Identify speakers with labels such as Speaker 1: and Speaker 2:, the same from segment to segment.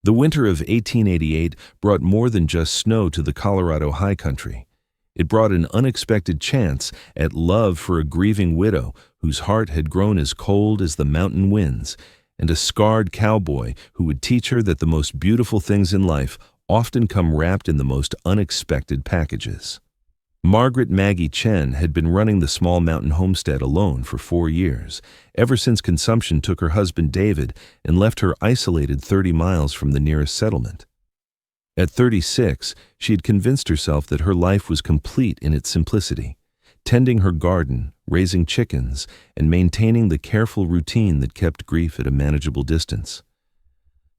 Speaker 1: The winter of 1888 brought more than just snow to the Colorado high country. It brought an unexpected chance at love for a grieving widow whose heart had grown as cold as the mountain winds, and a scarred cowboy who would teach her that the most beautiful things in life often come wrapped in the most unexpected packages. Margaret Maggie Chen had been running the small mountain homestead alone for 4 years, ever since consumption took her husband David and left her isolated 30 miles from the nearest settlement. At 36, she had convinced herself that her life was complete in its simplicity, tending her garden, raising chickens, and maintaining the careful routine that kept grief at a manageable distance.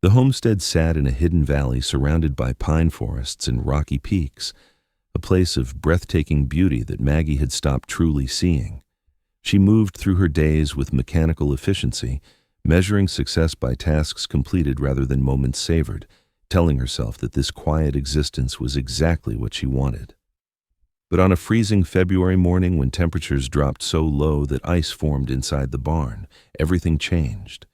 Speaker 1: The homestead sat in a hidden valley surrounded by pine forests and rocky peaks, a place of breathtaking beauty that Maggie had stopped truly seeing. She moved through her days with mechanical efficiency, measuring success by tasks completed rather than moments savored, telling herself that this quiet existence was exactly what she wanted. But on a freezing February morning when temperatures dropped so low that ice formed inside the barn, everything changed.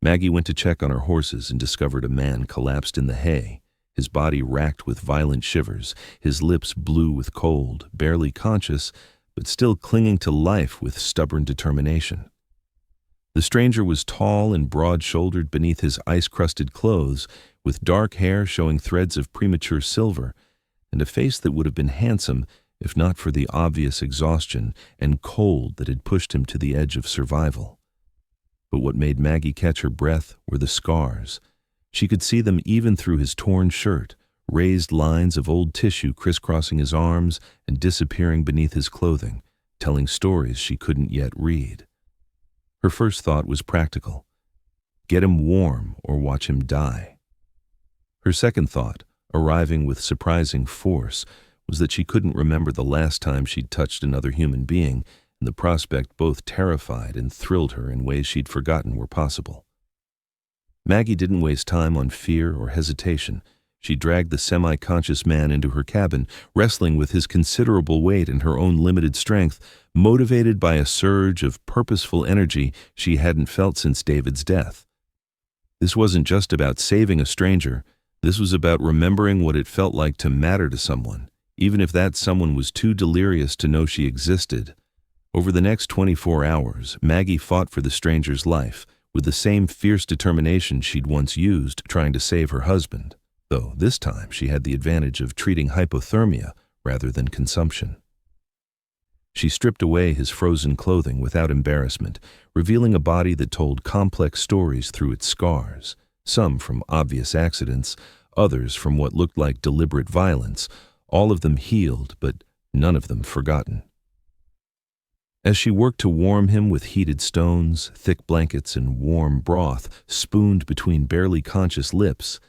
Speaker 1: Maggie went to check on her horses and discovered a man collapsed in the hay, his body racked with violent shivers, his lips blue with cold, barely conscious, but still clinging to life with stubborn determination. The stranger was tall and broad-shouldered beneath his ice-crusted clothes, with dark hair showing threads of premature silver, and a face that would have been handsome if not for the obvious exhaustion and cold that had pushed him to the edge of survival. But what made Maggie catch her breath were the scars. She could see them even through his torn shirt, raised lines of old tissue crisscrossing his arms and disappearing beneath his clothing, telling stories she couldn't yet read. Her first thought was practical. Get him warm or watch him die. Her second thought, arriving with surprising force, was that she couldn't remember the last time she'd touched another human being, and the prospect both terrified and thrilled her in ways she'd forgotten were possible. Maggie didn't waste time on fear or hesitation. She dragged the semi-conscious man into her cabin, wrestling with his considerable weight and her own limited strength, motivated by a surge of purposeful energy she hadn't felt since David's death. This wasn't just about saving a stranger. This was about remembering what it felt like to matter to someone, even if that someone was too delirious to know she existed. Over the next 24 hours, Maggie fought for the stranger's life, with the same fierce determination she'd once used trying to save her husband, though this time she had the advantage of treating hypothermia rather than consumption. She stripped away his frozen clothing without embarrassment, revealing a body that told complex stories through its scars, some from obvious accidents, others from what looked like deliberate violence, all of them healed, but none of them forgotten. As she worked to warm him with heated stones, thick blankets, and warm broth spooned between barely conscious lips,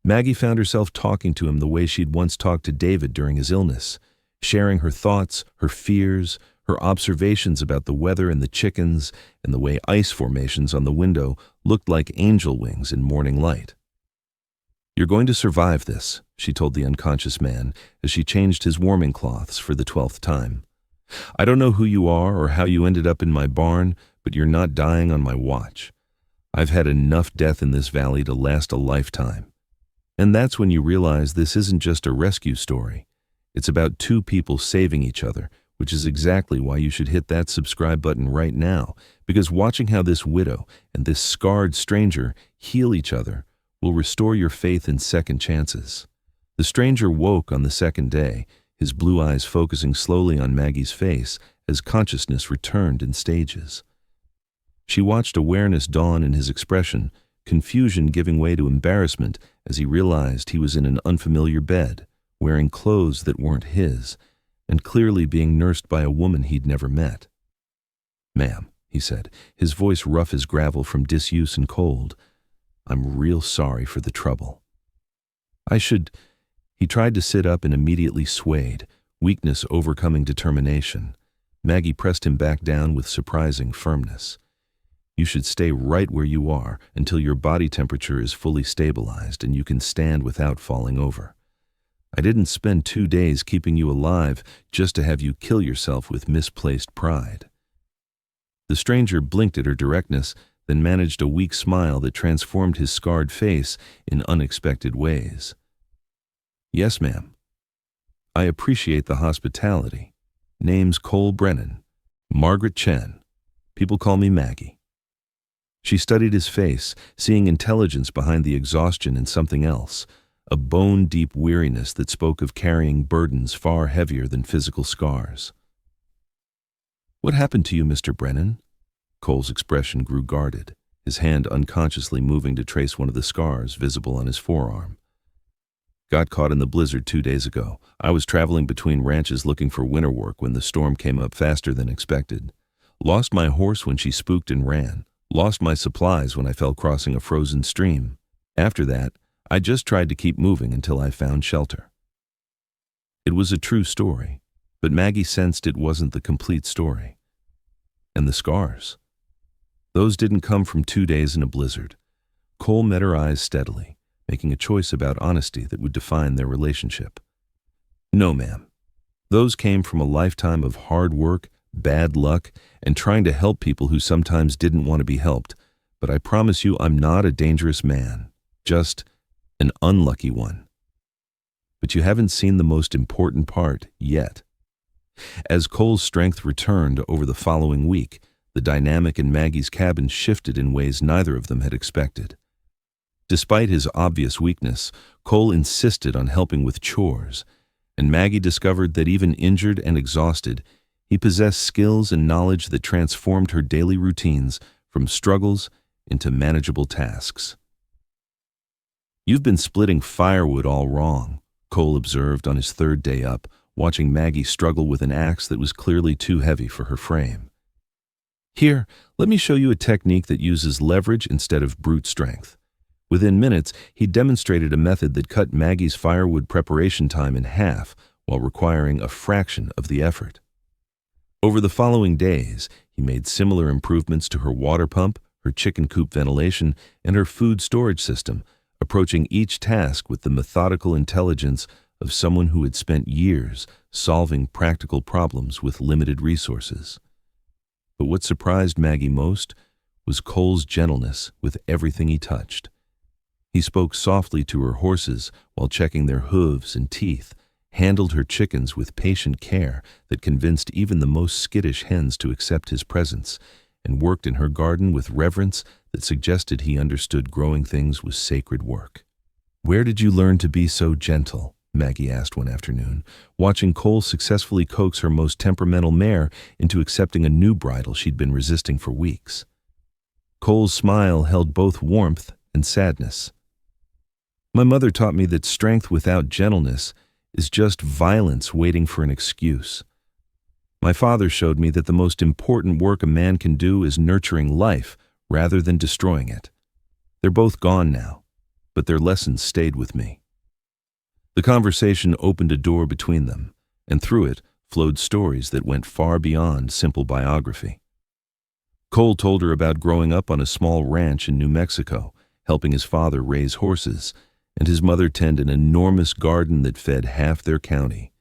Speaker 1: Maggie found herself talking to him the way she'd once talked to David during his illness, sharing her thoughts, her fears, her observations about the weather and the chickens, and the way ice formations on the window looked like angel wings in morning light. "You're going to survive this," she told the unconscious man as she changed his warming cloths for the 12th time. "I don't know who you are or how you ended up in my barn, but you're not dying on my watch. I've had enough death in this valley to last a lifetime." And that's when you realize this isn't just a rescue story. It's about two people saving each other, which is exactly why you should hit that subscribe button right now, because watching how this widow and this scarred stranger heal each other will restore your faith in second chances. The stranger woke on the second day, his blue eyes focusing slowly on Maggie's face as consciousness returned in stages. She watched awareness dawn in his expression, confusion giving way to embarrassment as he realized he was in an unfamiliar bed, wearing clothes that weren't his, and clearly being nursed by a woman he'd never met. "Ma'am," he said, his voice rough as gravel from disuse and cold, "I'm real sorry for the trouble." He tried to sit up and immediately swayed, weakness overcoming determination. Maggie pressed him back down with surprising firmness. "You should stay right where you are until your body temperature is fully stabilized and you can stand without falling over. I didn't spend 2 days keeping you alive just to have you kill yourself with misplaced pride." The stranger blinked at her directness, then managed a weak smile that transformed his scarred face in unexpected ways. "Yes, ma'am. I appreciate the hospitality. Name's Cole Brennan. Margaret Chen. People call me Maggie." She studied his face, seeing intelligence behind the exhaustion and something else, a bone-deep weariness that spoke of carrying burdens far heavier than physical scars. "What happened to you, Mr. Brennan?" Cole's expression grew guarded, his hand unconsciously moving to trace one of the scars visible on his forearm. "Got caught in the blizzard 2 days ago. I was traveling between ranches looking for winter work when the storm came up faster than expected. Lost my horse when she spooked and ran. Lost my supplies when I fell crossing a frozen stream. After that, I just tried to keep moving until I found shelter." It was a true story, but Maggie sensed it wasn't the complete story. And the scars? Those didn't come from 2 days in a blizzard. Cole met her eyes steadily, making a choice about honesty that would define their relationship. "No, ma'am. Those came from a lifetime of hard work, bad luck, and trying to help people who sometimes didn't want to be helped. But I promise you I'm not a dangerous man, just an unlucky one. But you haven't seen the most important part yet." As Cole's strength returned over the following week, the dynamic in Maggie's cabin shifted in ways neither of them had expected. Despite his obvious weakness, Cole insisted on helping with chores, and Maggie discovered that even injured and exhausted, he possessed skills and knowledge that transformed her daily routines from struggles into manageable tasks. "You've been splitting firewood all wrong," Cole observed on his third day up, watching Maggie struggle with an axe that was clearly too heavy for her frame. "Here, let me show you a technique that uses leverage instead of brute strength." Within minutes, he demonstrated a method that cut Maggie's firewood preparation time in half while requiring a fraction of the effort. Over the following days, he made similar improvements to her water pump, her chicken coop ventilation, and her food storage system, approaching each task with the methodical intelligence of someone who had spent years solving practical problems with limited resources. But what surprised Maggie most was Cole's gentleness with everything he touched. He spoke softly to her horses while checking their hooves and teeth, handled her chickens with patient care that convinced even the most skittish hens to accept his presence, and worked in her garden with reverence that suggested he understood growing things was sacred work. "Where did you learn to be so gentle?" Maggie asked one afternoon, watching Cole successfully coax her most temperamental mare into accepting a new bridle she'd been resisting for weeks. Cole's smile held both warmth and sadness. "My mother taught me that strength without gentleness is just violence waiting for an excuse. My father showed me that the most important work a man can do is nurturing life rather than destroying it. They're both gone now, but their lessons stayed with me." The conversation opened a door between them, and through it flowed stories that went far beyond simple biography. Cole told her about growing up on a small ranch in New Mexico, helping his father raise horses, and his mother tend an enormous garden that fed half their county.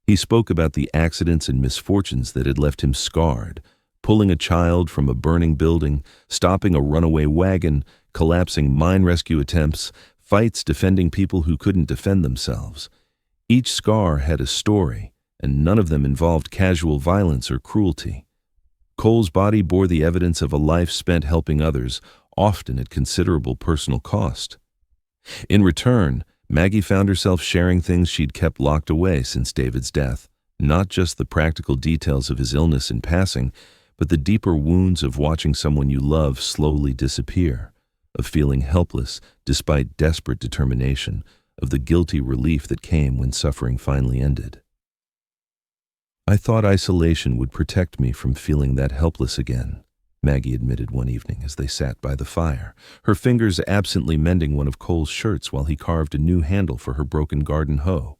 Speaker 1: He spoke about the accidents and misfortunes that had left him scarred, pulling a child from a burning building, stopping a runaway wagon, collapsing mine rescue attempts, fights defending people who couldn't defend themselves. Each scar had a story, and none of them involved casual violence or cruelty. Cole's body bore the evidence of a life spent helping others, often at considerable personal cost. In return, Maggie found herself sharing things she'd kept locked away since David's death, not just the practical details of his illness and passing, but the deeper wounds of watching someone you love slowly disappear, of feeling helpless despite desperate determination, of the guilty relief that came when suffering finally ended. "I thought isolation would protect me from feeling that helpless again," Maggie admitted one evening as they sat by the fire, her fingers absently mending one of Cole's shirts while he carved a new handle for her broken garden hoe.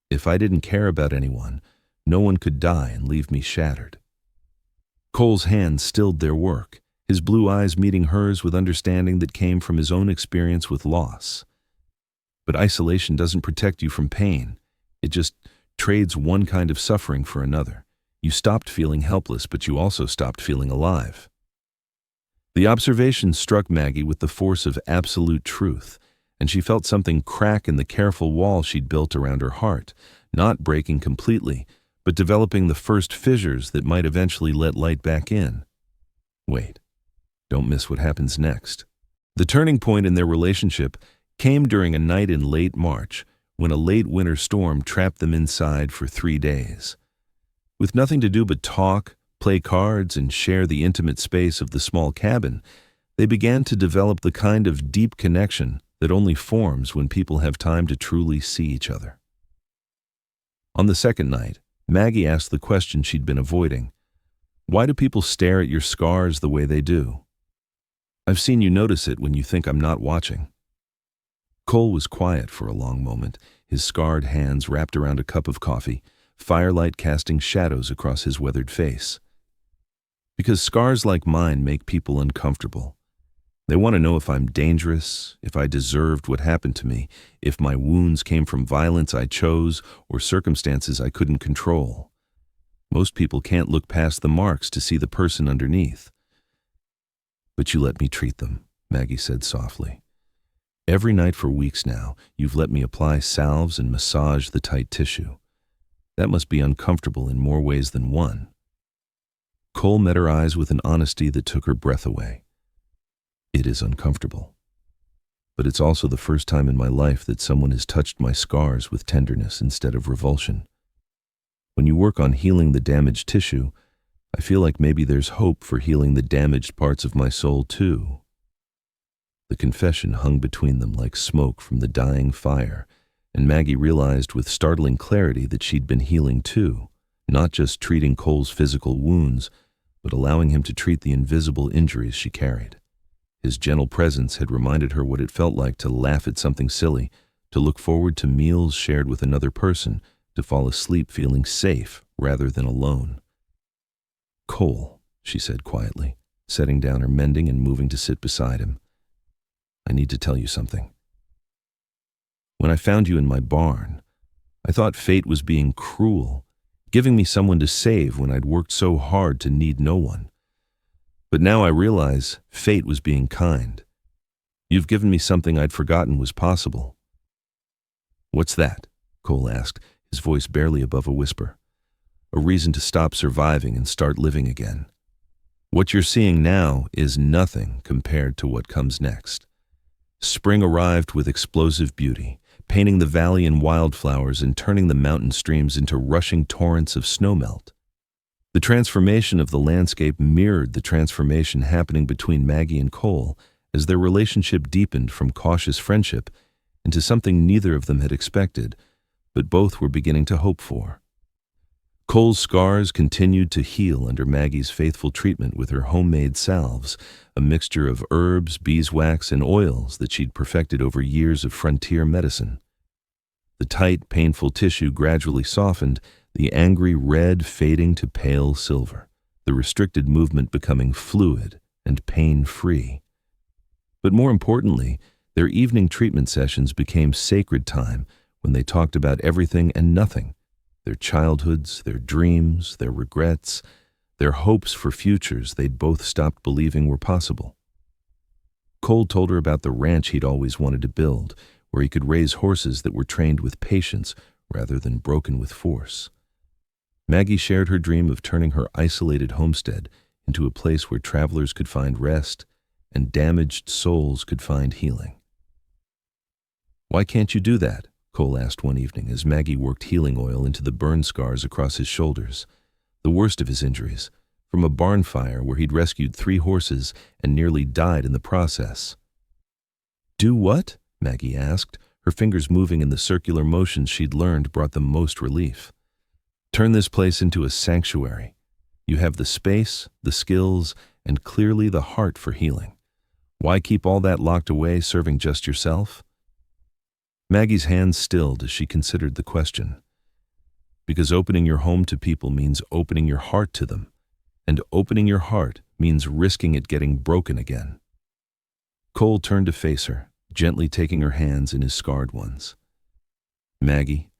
Speaker 1: "If I didn't care about anyone, no one could die and leave me shattered." Cole's hands stilled their work, his blue eyes meeting hers with understanding that came from his own experience with loss. "But isolation doesn't protect you from pain. It just trades one kind of suffering for another. You stopped feeling helpless, but you also stopped feeling alive." The observation struck Maggie with the force of absolute truth, and she felt something crack in the careful wall she'd built around her heart, not breaking completely, but developing the first fissures that might eventually let light back in. Wait, don't miss what happens next. The turning point in their relationship came during a night in late March, when a late winter storm trapped them inside for 3 days. With nothing to do but talk, play cards, and share the intimate space of the small cabin, they began to develop the kind of deep connection that only forms when people have time to truly see each other. On the second night, Maggie asked the question she'd been avoiding. Why do people stare at your scars the way they do? I've seen you notice it when you think I'm not watching. Cole was quiet for a long moment, his scarred hands wrapped around a cup of coffee, firelight casting shadows across his weathered face. Because scars like mine make people uncomfortable. They want to know if I'm dangerous, if I deserved what happened to me, if my wounds came from violence I chose or circumstances I couldn't control. Most people can't look past the marks to see the person underneath. But you let me treat them, Maggie said softly. Every night for weeks now, you've let me apply salves and massage the tight tissue. That must be uncomfortable in more ways than one. Cole met her eyes with an honesty that took her breath away. It is uncomfortable. But it's also the first time in my life that someone has touched my scars with tenderness instead of revulsion. When you work on healing the damaged tissue, I feel like maybe there's hope for healing the damaged parts of my soul too. The confession hung between them like smoke from the dying fire, and Maggie realized with startling clarity that she'd been healing too, not just treating Cole's physical wounds, but allowing him to treat the invisible injuries she carried. His gentle presence had reminded her what it felt like to laugh at something silly, to look forward to meals shared with another person, to fall asleep feeling safe rather than alone. Cole, she said quietly, setting down her mending and moving to sit beside him. I need to tell you something. When I found you in my barn, I thought fate was being cruel, giving me someone to save when I'd worked so hard to need no one. But now I realize fate was being kind. You've given me something I'd forgotten was possible. What's that? Cole asked, his voice barely above a whisper. A reason to stop surviving and start living again. What you're seeing now is nothing compared to what comes next. Spring arrived with explosive beauty, painting the valley in wildflowers and turning the mountain streams into rushing torrents of snowmelt. The transformation of the landscape mirrored the transformation happening between Maggie and Cole as their relationship deepened from cautious friendship into something neither of them had expected, but both were beginning to hope for. Cole's scars continued to heal under Maggie's faithful treatment with her homemade salves, a mixture of herbs, beeswax, and oils that she'd perfected over years of frontier medicine. The tight, painful tissue gradually softened, the angry red fading to pale silver, the restricted movement becoming fluid and pain-free. But more importantly, their evening treatment sessions became sacred time when they talked about everything and nothing, their childhoods, their dreams, their regrets, their hopes for futures they'd both stopped believing were possible. Cole told her about the ranch he'd always wanted to build, where he could raise horses that were trained with patience rather than broken with force. Maggie shared her dream of turning her isolated homestead into a place where travelers could find rest and damaged souls could find healing. Why can't you do that? Cole asked one evening as Maggie worked healing oil into the burn scars across his shoulders, the worst of his injuries, from a barn fire where he'd rescued 3 horses and nearly died in the process. Do what? Maggie asked, her fingers moving in the circular motions she'd learned brought them most relief. Turn this place into a sanctuary. You have the space, the skills, and clearly the heart for healing. Why keep all that locked away serving just yourself? Maggie's hands stilled as she considered the question. Because opening your home to people means opening your heart to them, and opening your heart means risking it getting broken again. Cole turned to face her, gently taking her hands in his scarred ones. Maggie,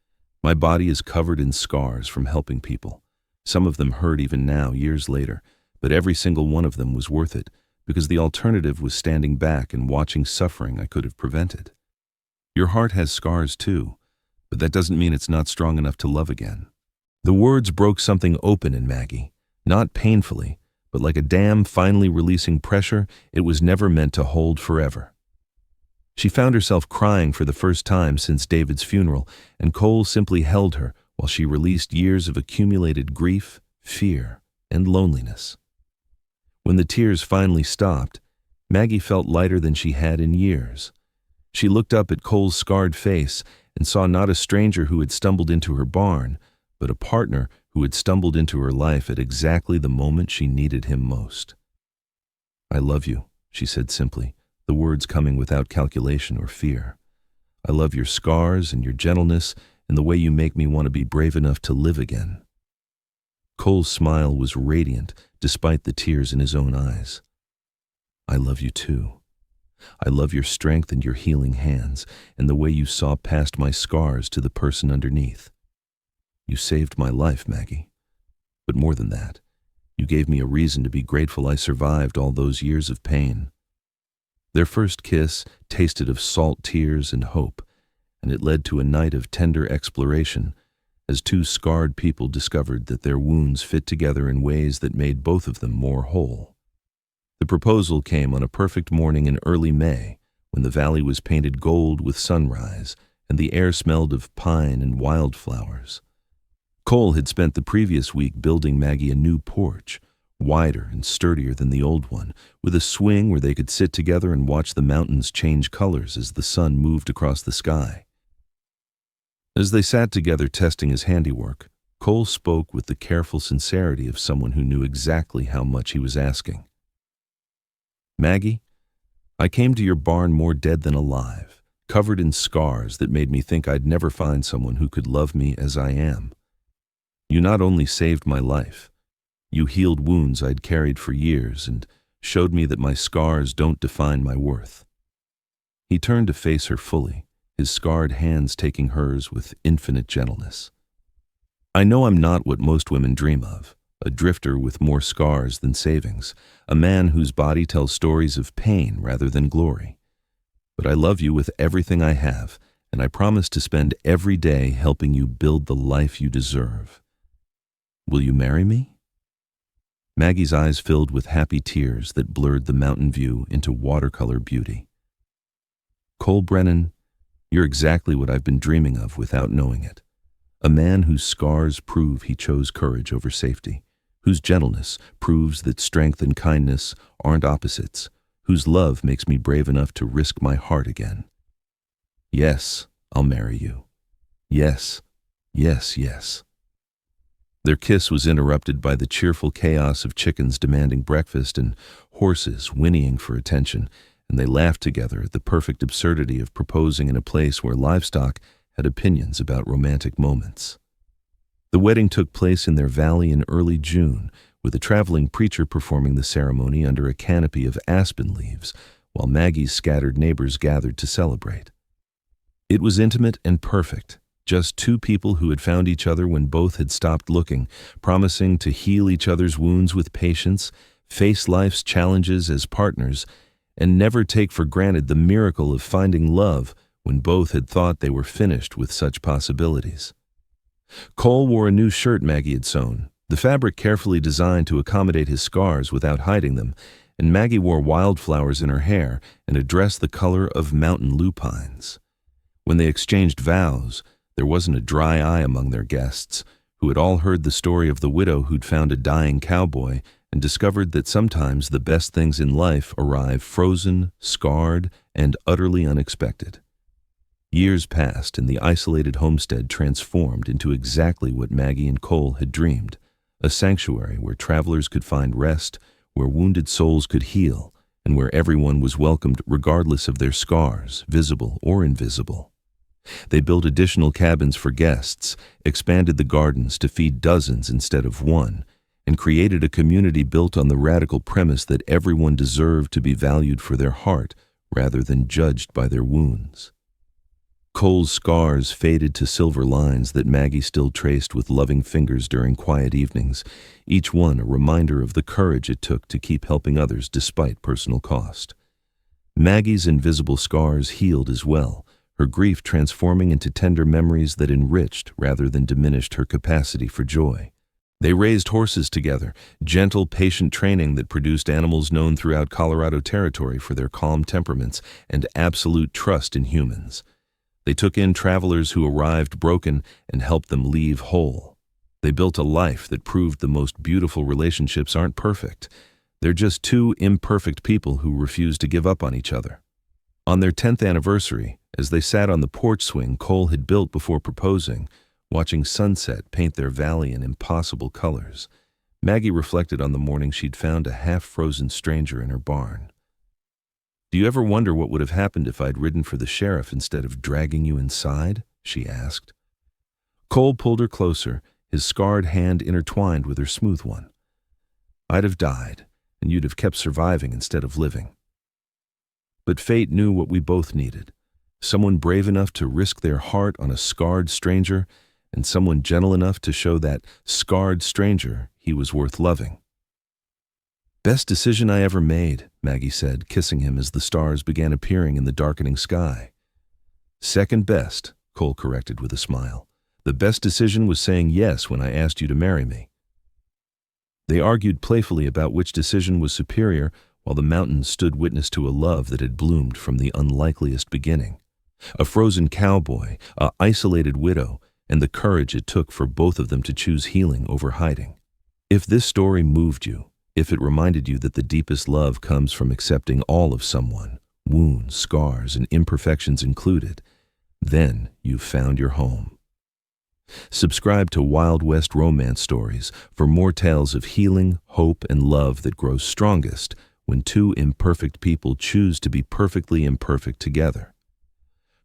Speaker 1: my body is covered in scars from helping people. Some of them hurt even now, years later, but every single one of them was worth it, because the alternative was standing back and watching suffering I could have prevented. Your heart has scars too, but that doesn't mean it's not strong enough to love again. The words broke something open in Maggie, not painfully, but like a dam finally releasing pressure it was never meant to hold forever. She found herself crying for the first time since David's funeral, and Cole simply held her while she released years of accumulated grief, fear, and loneliness. When the tears finally stopped, Maggie felt lighter than she had in years. She looked up at Cole's scarred face and saw not a stranger who had stumbled into her barn, but a partner who had stumbled into her life at exactly the moment she needed him most. "I love you," she said simply, the words coming without calculation or fear. "I love your scars and your gentleness and the way you make me want to be brave enough to live again." Cole's smile was radiant despite the tears in his own eyes. "I love you too. I love your strength and your healing hands and the way you saw past my scars to the person underneath. You saved my life, Maggie. But more than that, you gave me a reason to be grateful I survived all those years of pain." Their first kiss tasted of salt tears and hope, and it led to a night of tender exploration as two scarred people discovered that their wounds fit together in ways that made both of them more whole. The proposal came on a perfect morning in early May, when the valley was painted gold with sunrise and the air smelled of pine and wildflowers. Cole had spent the previous week building Maggie a new porch, wider and sturdier than the old one, with a swing where they could sit together and watch the mountains change colors as the sun moved across the sky. As they sat together testing his handiwork, Cole spoke with the careful sincerity of someone who knew exactly how much he was asking. "Maggie, I came to your barn more dead than alive, covered in scars that made me think I'd never find someone who could love me as I am. You not only saved my life, you healed wounds I'd carried for years and showed me that my scars don't define my worth." He turned to face her fully, his scarred hands taking hers with infinite gentleness. "I know I'm not what most women dream of, a drifter with more scars than savings, a man whose body tells stories of pain rather than glory. But I love you with everything I have, and I promise to spend every day helping you build the life you deserve. Will you marry me?" Maggie's eyes filled with happy tears that blurred the mountain view into watercolor beauty. "Cole Brennan, you're exactly what I've been dreaming of without knowing it. A man whose scars prove he chose courage over safety, whose gentleness proves that strength and kindness aren't opposites, whose love makes me brave enough to risk my heart again. Yes, I'll marry you. Yes, yes, yes." Their kiss was interrupted by the cheerful chaos of chickens demanding breakfast and horses whinnying for attention, and they laughed together at the perfect absurdity of proposing in a place where livestock had opinions about romantic moments. The wedding took place in their valley in early June, with a traveling preacher performing the ceremony under a canopy of aspen leaves, while Maggie's scattered neighbors gathered to celebrate. It was intimate and perfect, just two people who had found each other when both had stopped looking, promising to heal each other's wounds with patience, face life's challenges as partners, and never take for granted the miracle of finding love when both had thought they were finished with such possibilities. Cole wore a new shirt Maggie had sewn, the fabric carefully designed to accommodate his scars without hiding them, and Maggie wore wildflowers in her hair and a dress the color of mountain lupines. When they exchanged vows, there wasn't a dry eye among their guests, who had all heard the story of the widow who'd found a dying cowboy and discovered that sometimes the best things in life arrive frozen, scarred, and utterly unexpected. Years passed, and the isolated homestead transformed into exactly what Maggie and Cole had dreamed, a sanctuary where travelers could find rest, where wounded souls could heal, and where everyone was welcomed regardless of their scars, visible or invisible. They built additional cabins for guests, expanded the gardens to feed dozens instead of one, and created a community built on the radical premise that everyone deserved to be valued for their heart rather than judged by their wounds. Cole's scars faded to silver lines that Maggie still traced with loving fingers during quiet evenings, each one a reminder of the courage it took to keep helping others despite personal cost. Maggie's invisible scars healed as well, her grief transforming into tender memories that enriched rather than diminished her capacity for joy. They raised horses together, gentle, patient training that produced animals known throughout Colorado Territory for their calm temperaments and absolute trust in humans. They took in travelers who arrived broken and helped them leave whole. They built a life that proved the most beautiful relationships aren't perfect. They're just two imperfect people who refuse to give up on each other. On their 10th anniversary, as they sat on the porch swing Cole had built before proposing, watching sunset paint their valley in impossible colors, Maggie reflected on the morning she'd found a half-frozen stranger in her barn. "Do you ever wonder what would have happened if I'd ridden for the sheriff instead of dragging you inside?" she asked. Cole pulled her closer, his scarred hand intertwined with her smooth one. "I'd have died, and you'd have kept surviving instead of living." But fate knew what we both needed: someone brave enough to risk their heart on a scarred stranger, and someone gentle enough to show that scarred stranger he was worth loving. "Best decision I ever made," Maggie said, kissing him as the stars began appearing in the darkening sky. "Second best," Cole corrected with a smile. "The best decision was saying yes when I asked you to marry me." They argued playfully about which decision was superior, while the mountains stood witness to a love that had bloomed from the unlikeliest beginning. A frozen cowboy, a isolated widow, and the courage it took for both of them to choose healing over hiding. If this story moved you, if it reminded you that the deepest love comes from accepting all of someone, wounds, scars, and imperfections included, then you've found your home. Subscribe to Wild West Romance Stories for more tales of healing, hope, and love that grows strongest when two imperfect people choose to be perfectly imperfect together.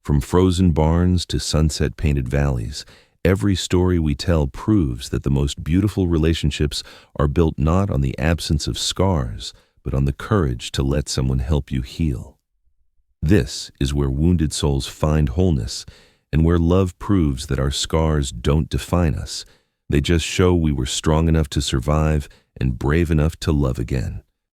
Speaker 1: From frozen barns to sunset-painted valleys, every story we tell proves that the most beautiful relationships are built not on the absence of scars, but on the courage to let someone help you heal. This is where wounded souls find wholeness, and where love proves that our scars don't define us. They just show we were strong enough to survive and brave enough to love again.